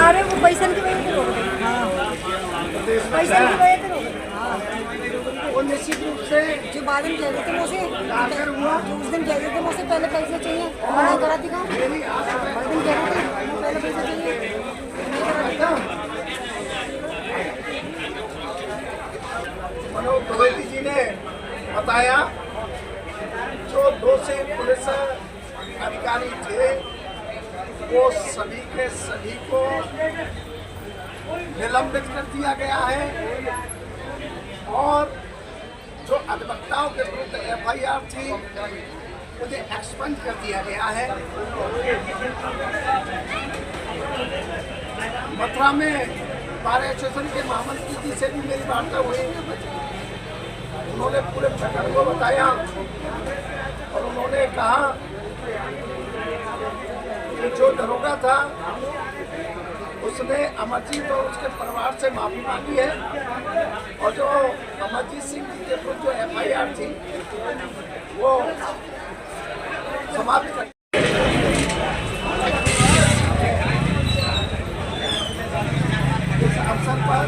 अरे वो पैसे की वजह से रोक दें। हाँ, पैसे की वजह से रोक दें। हाँ, वो निश्चित रूप से जो बादल कह रहे थे मुझे, कारगर हुआ। जो उस दिन कह रहे थे मुझे पहले पैसे चाहिए, मना करा दिखाओ। उस दिन कह रहे थे पहले पैसे चाहिए, नहीं करा दिखाओ। मनोज द्विवेदी जी ने बताया जो दोषी पुलिस अधिकारी थे वो सभी के सभी को निलंबित कर दिया गया है और जो अधिवक्ताओं के विरुद्ध FIR थी मुझे एक्सपंज कर दिया गया है। मथुरा में बार एसोसिएशन के महामंत्री जी से भी मेरी वार्ता हुई। उन्होंने पूरे प्रकरण को बताया और उन्होंने कहा कि जो दरोगा था उसने अमरजीत और उसके परिवार से माफी मांगी है और जो अमरजीत सिंह जी के विरुद्ध जो FIR थी वो समाप्त कर इस अवसर पर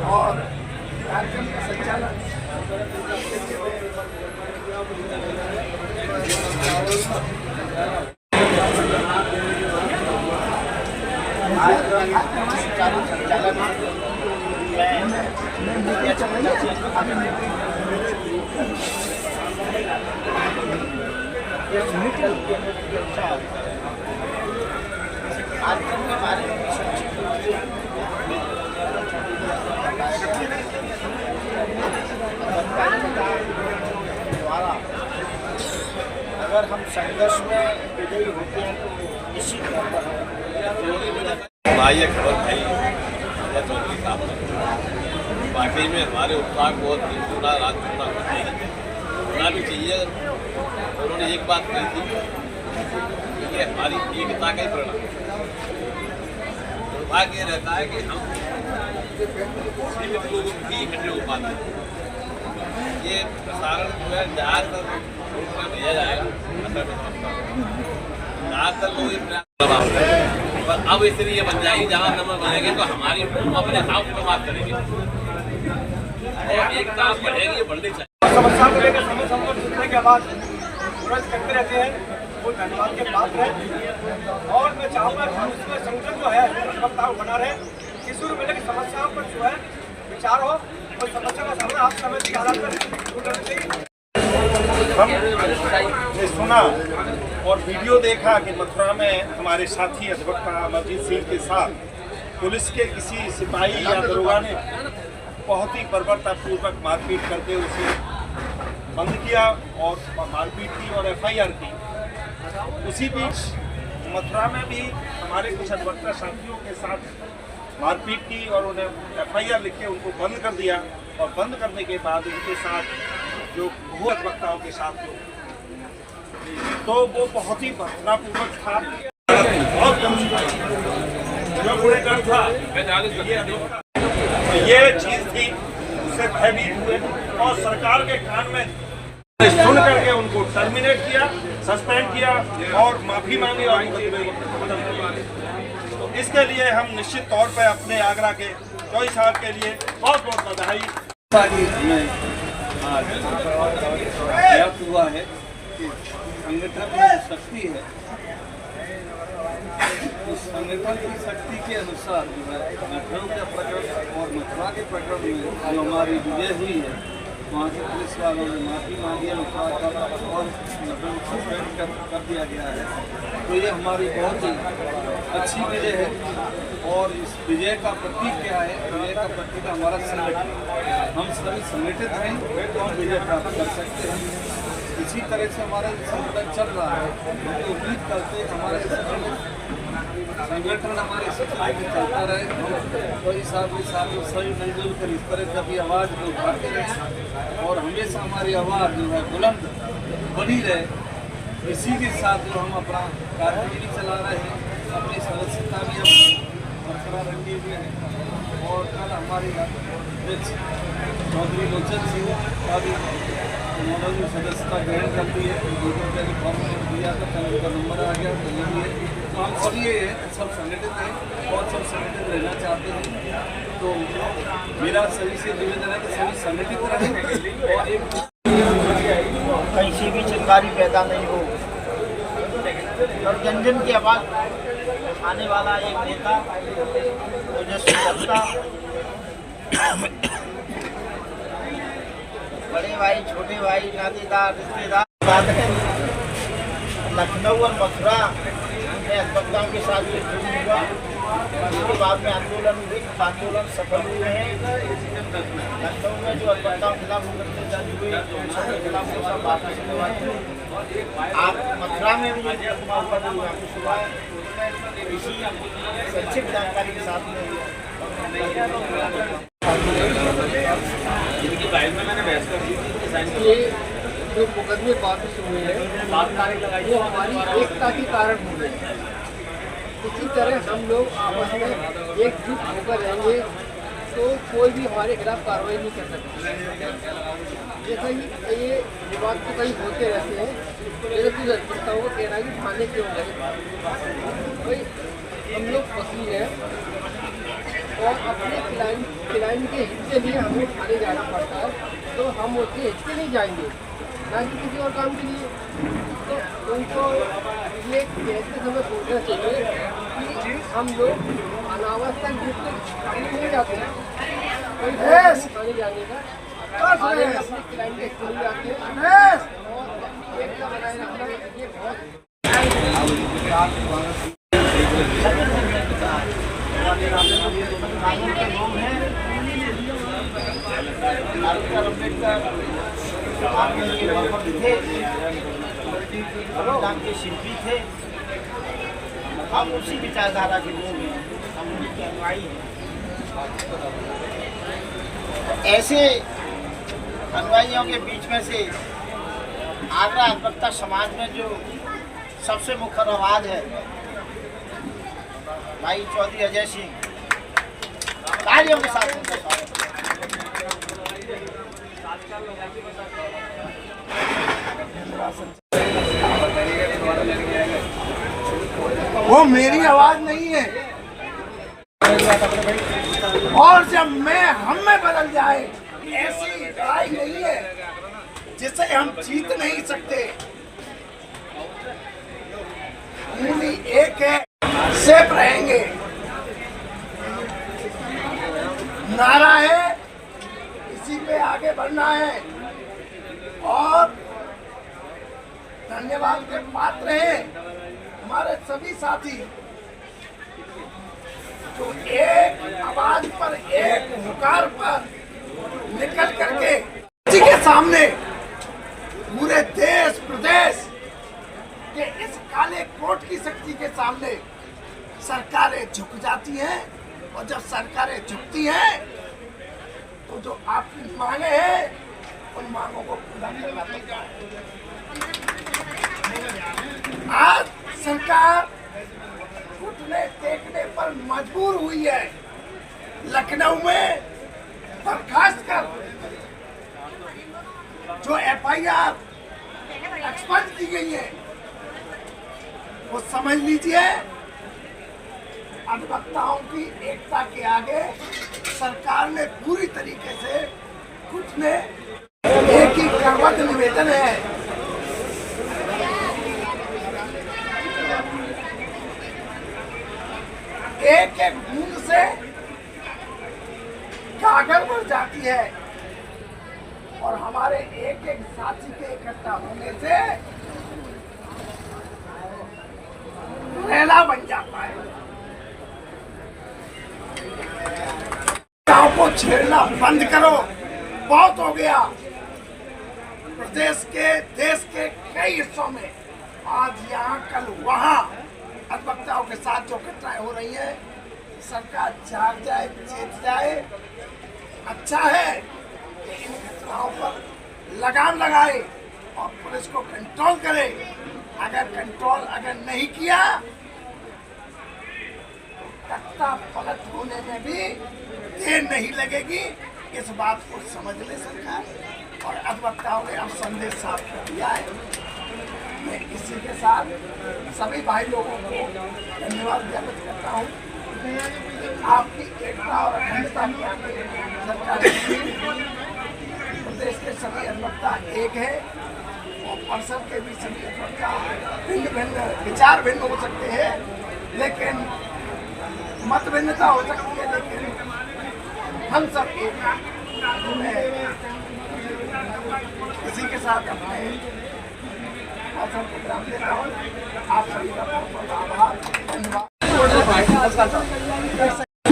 और कार्यक्रम का संचालन अगर हम संघर्ष में विजयी होते हैं तो निश्चित तौर पर बाह्य खबर थी चौधरी साहब वाकई में हमारे उत्साह को दिन गुना रात गुना होना भी चाहिए। उन्होंने एक बात कही थी कि ये हमारी एकता का ही परिणाम। दुर्भाग्य रहता है कि हम सीमित लोगों की इकट्ठे हो पाते हैं। ये प्रसारण जो है ज़्यादातर में भेजा जाएगा ज़्यादातर लोग पर अब इसलिए बन जाएगी जहाँ नंबर बनेंगे तो हमारी अपने हाउस में बात करेंगे और एक तरफ बढ़ेगी बढ़नी चाहिए। समस्या को लेकर समय समय पर जुटने के बाद तुरंत करते रहते हैं वो धन्यवाद के पात्र है और मैं चाहूँगा कि उसमें संगठन जो है वक्ताओं बना रहे किसी को मिले की समस्याओं पर जो है विचार हो और समस्या का सामना आप समय की हालत में हमने सुना और वीडियो देखा कि मथुरा में हमारे साथी अधिवक्ता अमरजीत सिंह के साथ पुलिस के किसी सिपाही या दरोगा ने बहुत ही बर्बरतापूर्वक मारपीट करके उसे बंद किया और मारपीट की और FIR की। उसी बीच मथुरा में भी हमारे कुछ अधिवक्ता साथियों के साथ मारपीट की और उन्हें FIR लिख के उनको बंद कर दिया और बंद करने के बाद उनके साथ जो भू अधिवक्ताओं के साथ तो वो बहुत ही भर्सनापूर्वक था। ये चीज थी उससे भयभीत हुए और सरकार के कान में सुन करके उनको टर्मिनेट किया, सस्पेंड किया और माफी मांगी और तो इसके लिए हम निश्चित तौर पर अपने आगरा के 24 साल के लिए बहुत बहुत बधाई। हुआ है कि संगठन की शक्ति है उस संगठन की शक्ति के अनुसार जो है लखनऊ के प्रकरण और मथुरा के प्रकरण में जो हमारी विजय हुई है वहाँ के पुलिस वालों ने माफी मांगी है मथुरा का और लखनऊ सस्पेंड कर दिया गया है। तो ये हमारी बहुत ही अच्छी विजय है और इस विजय का प्रतीक क्या है? विजय का प्रतीक हमारा संगठन। हम सभी संगठित हैं तो हम विजय प्राप्त कर सकते हैं। इसी तरह से हमारा संगठन चल रहा है। हम तो उम्मीद करते हैं हमारे संगठन हमारे चलता रहे तो इस सभी मिलजुल कर इस तरह से अपनी आवाज़ को उठाते रहे और हमेशा हमारी आवाज़ जो है बुलंद बनी रहे। इसी के साथ जो हम अपना कार्यक्रम भी चला रहे हैं, अपनी सदस्यता भी हम मथुरा रंगे हुए हैं। और कल हमारे अध्यक्ष चौधरी लोचन सिंह का भी उन्होंने सदस्यता ग्रहण कर दी है। 2 दिन पहले फॉर्म दिया था, कल उनका नंबर आ गया, तो ये भी है। तो हम सब ये हैं, सब संगठित हैं और सब संगठित रहना चाहते हैं। तो मेरा सभी से निवेदन है कि सभी संगठित रहें और एक कहीं से भी चिंगारी पैदा नहीं हो और जन जन की आवाज़ आने वाला एक नेता ओजस्वी दत्ता, बड़े भाई, छोटे भाई, नातेदार, रिश्तेदार बात है। लखनऊ और मथुरा में अस्पतालों के साथ ये शुरू हुआ, इसके बाद में आंदोलन सफल हुए हैं। लखनऊ में जो अस्पतालों के खिलाफ मुकदमे दर्ज हुए, उनके खिलाफ वो सब वापस हुआ। आप मथुरा में भी जो मुकदमा हुआ था वापस हुआ है। इसी संक्षिप्त जानकारी के साथ में ये जो मुकदमे वापस हुए हैं वो हमारी एकता के कारण हुए हैं। इसी तरह हम लोग आपस में एकजुट होकर रहेंगे तो कोई भी हमारे खिलाफ कार्रवाई नहीं कर सकता। जैसा कि ये विवाद तो कहीं होते रहते हैं, मेरे कुछ अधिवक्ताओं को कहना है कि थाने क्यों गए। भाई हम लोग वकील हैं और अपने क्लाइंट के हित के लिए हमें थाने जाना पड़ता है, तो हम उसके हित के नहीं जाएंगे, ना कि किसी और काम के लिए। तो उनको ये कहते समय सोचना चाहिए कि हम लोग अनावश्यक रूप से थाने नहीं जाते हैं, कोई थाने जाने का अपने क्लाइंट के हित में जाते हैं और एकता बनाए रखना ये बहुत संविधान के शिल्पी थे। हम उसी विचारधारा के लोग हैं, हम उनके अनुयायी हैं। ऐसे अनुयायियों के बीच में से आगरा अधिवक्ता समाज में जो सबसे मुखर आवाज है भाई चौधरी अजय सिंह, तालियों के साथ उनका स्वागत। वो मेरी आवाज नहीं है, और जब हम में बदल जाए, ऐसी लड़ाई नहीं है जिसे हम जीत नहीं सकते। मूली एक है, सेफ रहेंगे। नारा है, इसी पे आगे बढ़ना है और धन्यवाद के पात्र हैं हमारे सभी साथी जो एक आवाज पर, एक हुकार पर निकल करके किसी के सामने, पूरे देश प्रदेश के इस काले कोट की शक्ति के सामने सरकारें झुक जाती हैं, और जब सरकारें झुकती हैं तो जो आपकी मांगे हैं उन मांगों को पूरा करना पड़ता है। आज सरकार घुटने टेकने पर मजबूर हुई है। लखनऊ में बर्खास्त कर जो FIR एक्सपंज की गई है, वो समझ लीजिए अधिवक्ताओं की एकता के आगे सरकार ने पूरी तरीके से घुटने, एक ही करवट निवेदन है, एक एक बूंद से गागर बढ़ जाती है और हमारे एक एक साथी के इकट्ठा होने से रेला बन जाता है। गांव को छेड़ना बंद करो, बहुत हो गया। प्रदेश के, देश के कई हिस्सों में आज यहाँ कल वहाँ अधिवक्ताओं के साथ जो घटनाएं हो रही है, सरकार जाग जाए, चेत जाए। अच्छा है कि इन घटनाओं पर लगाम लगाए और पुलिस को कंट्रोल करे। अगर कंट्रोल नहीं किया सत्ता पलट होने में भी देर नहीं लगेगी, इस बात को समझ ले सरकार। और अधिवक्ताओं ने अब संदेश साफ कर दिया है। मैं इसी के साथ सभी भाई लोगों को धन्यवाद ज्ञापित करता हूँ। आपकी एकता और अखंडता की सरकार, प्रदेश के सभी अधिवक्ता एक है और परिषद के भी सभी अधिवक्ता भिन्न भिन्न विचार भिन्न हो सकते हैं, लेकिन मत भिन्नता हो सकती है, लेकिन हम सब एक हैं। मैं इसी के साथ अपने भाषण को विराम देता हूँ। आप सभी का बहुत बहुत आभार, धन्यवाद।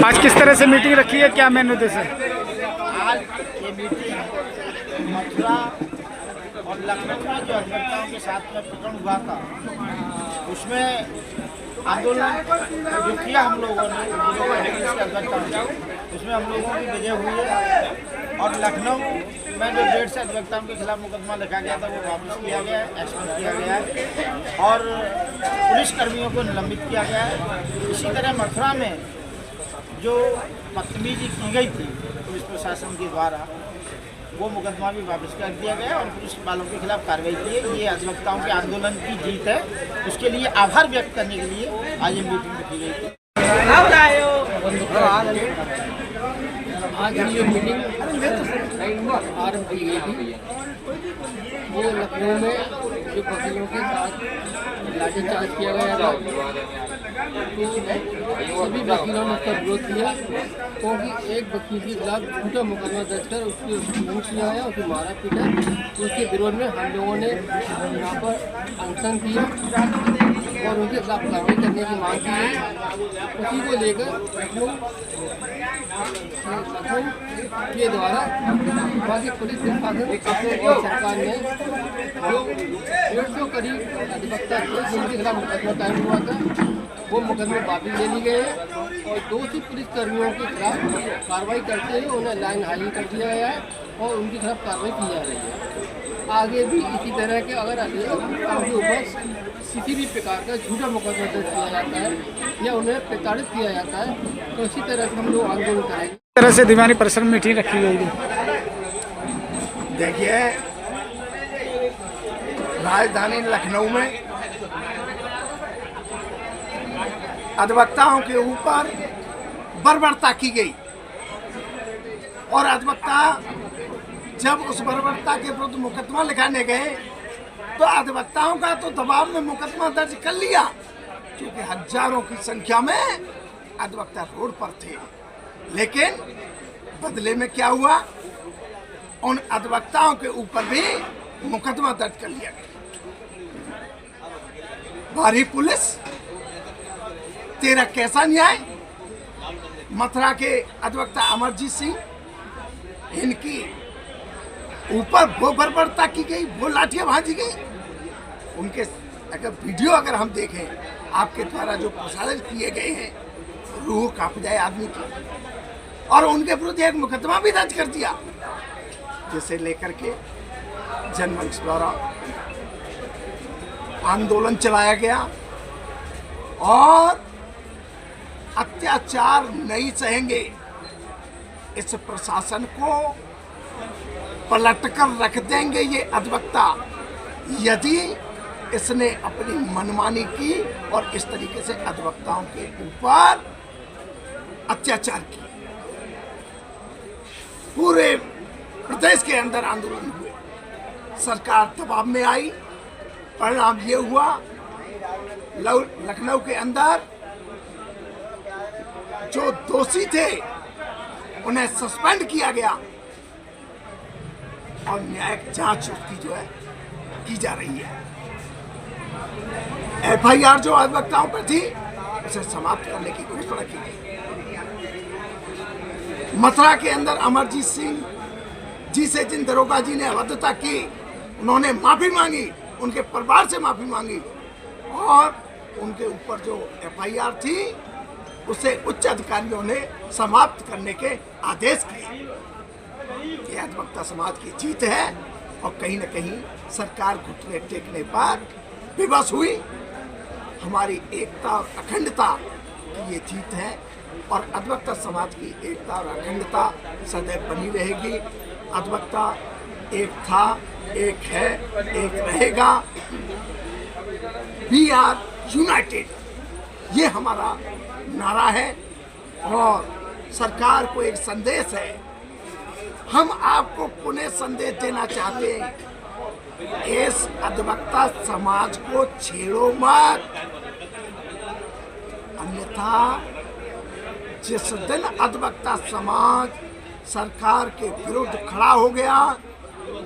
आज किस तरह से मीटिंग रखी है, क्या मेन उद्देश्य है? आज ये मीटिंग मथुरा और लखनऊ में जो अधिवक्ताओं के साथ में प्रकरण हुआ था, उसमें आंदोलन जो किया हम लोगों ने अधिवक्ताओं ने, उसमें हम लोगों की विजय हुई है। और लखनऊ में जो 150 अधिवक्ताओं के खिलाफ मुकदमा लिखा गया था वो वापस किया गया है, एक्सपेंड किया गया है और पुलिस कर्मियों को निलंबित किया गया है। इसी तरह मथुरा में जो बदतमीजी की गई थी पुलिस प्रशासन के द्वारा, वो मुकदमा भी वापस कर दिया गया और पुलिस वालों के खिलाफ कार्रवाई की है। ये अधिवक्ताओं के आंदोलन की जीत है, उसके लिए आभार व्यक्त करने के लिए आज ये मीटिंग रखी गई थी। आज ये मीटिंग आरम्भ की गई थी। वो लखनऊ में जो वकीलों के साथ लाठीचार्ज किया गया था, तो सभी वकीलों ने उसका विरोध किया, क्योंकि एक वकील के खिलाफ झूठा मुकदमा दर्ज कर उसके खून किया है, उसे मारा पीटा। तो उसके विरोध में हम लोगों ने यहाँ पर अनशन किया और उनके खिलाफ कार्रवाई करने की मांग की है। उसी को लेकर लखनऊ के द्वारा बाकी पुलिस प्रशासन और सरकार ने जो 150 करीब अधिवक्ता थे जिनके खिलाफ मुकदमा कायम हुआ था, वो मुकदमे वापस ले लिए गए हैं और दोषी पुलिसकर्मियों के खिलाफ कार्रवाई करते हुए उन्हें लाइन हाजिर कर दिया गया है और उनके खिलाफ कार्रवाई की जा रही है। आगे भी इसी तरह के अगर अधिवक्ताओं के ऊपर किसी भी प्रकार का झूठा मुकदमा दर्ज किया जाता है या उन्हें प्रताड़ित किया जाता है, तो इसी तरह से हम लोग आंदोलन करेंगे। किस तरह से दीवानी परिसर में मीटिंग रखी गई थी? देखिए, राजधानी लखनऊ में अधिवक्ताओं के ऊपर बर्बरता की गई और अधिवक्ता जब उस बर्बरता के विरुद्ध मुकदमा लिखाने गए तो अधिवक्ताओं का तो दबाव में मुकदमा दर्ज कर लिया, क्योंकि हजारों की संख्या में अधिवक्ता रोड पर थे। लेकिन बदले में क्या हुआ, उन अधिवक्ताओं के ऊपर भी मुकदमा दर्ज कर लिया गया। भारी पुलिस, तेरा कैसा न्याय। मथुरा के अधिवक्ता अमरजीत सिंह, इनकी ऊपर वो बर्बरता की गई, वो लाठियां भाजी गई। उनके अगर वीडियो अगर हम देखें आपके द्वारा जो प्रसारित किए गए हैं, रूह कांप जाए आदमी की। और उनके विरुद्ध एक मुकदमा भी दर्ज कर दिया, जिसे लेकर के जनमंच द्वारा आंदोलन चलाया गया और अत्याचार नहीं सहेंगे, इस प्रशासन को पलटकर रख देंगे ये अधिवक्ता यदि इसने अपनी मनमानी की और इस तरीके से अधिवक्ताओं के ऊपर अत्याचार किया। पूरे प्रदेश के अंदर आंदोलन हुए, सरकार दबाव में आई, परिणाम ये हुआ लखनऊ के अंदर जो दोषी थे उन्हें सस्पेंड किया गया और न्यायिक जांच उसकी जो है की जा रही है। FIR जो अधिवक्ताओं पर थी उसे समाप्त करने की घोषणा की गई। मथुरा के अंदर अमरजीत सिंह जी से जिन दरोगा जी ने अभद्रता की, उन्होंने माफी मांगी, उनके परिवार से माफी मांगी और उनके ऊपर जो FIR थी उसे उच्च अधिकारियों ने समाप्त करने के आदेश किए। ये अधिवक्ता समाज की जीत है और कहीं न कहीं सरकार घुटने टेकने पर विवश हुई। हमारी एकता और अखंडता की ये जीत है और अधिवक्ता समाज की एकता और अखंडता सदैव बनी रहेगी। अधिवक्ता एक था, एक है, एक रहेगा। वी आर यूनाइटेड, ये हमारा नारा है। और सरकार को एक संदेश है, हम आपको पुनः संदेश देना चाहते हैं, इस अधिवक्ता समाज को छेड़ो मत, अन्यथा जिस दिन अधिवक्ता समाज सरकार के विरुद्ध खड़ा हो गया,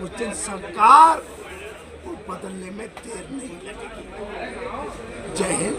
उस दिन सरकार को बदलने में देर नहीं लगेगी। जय हिंद।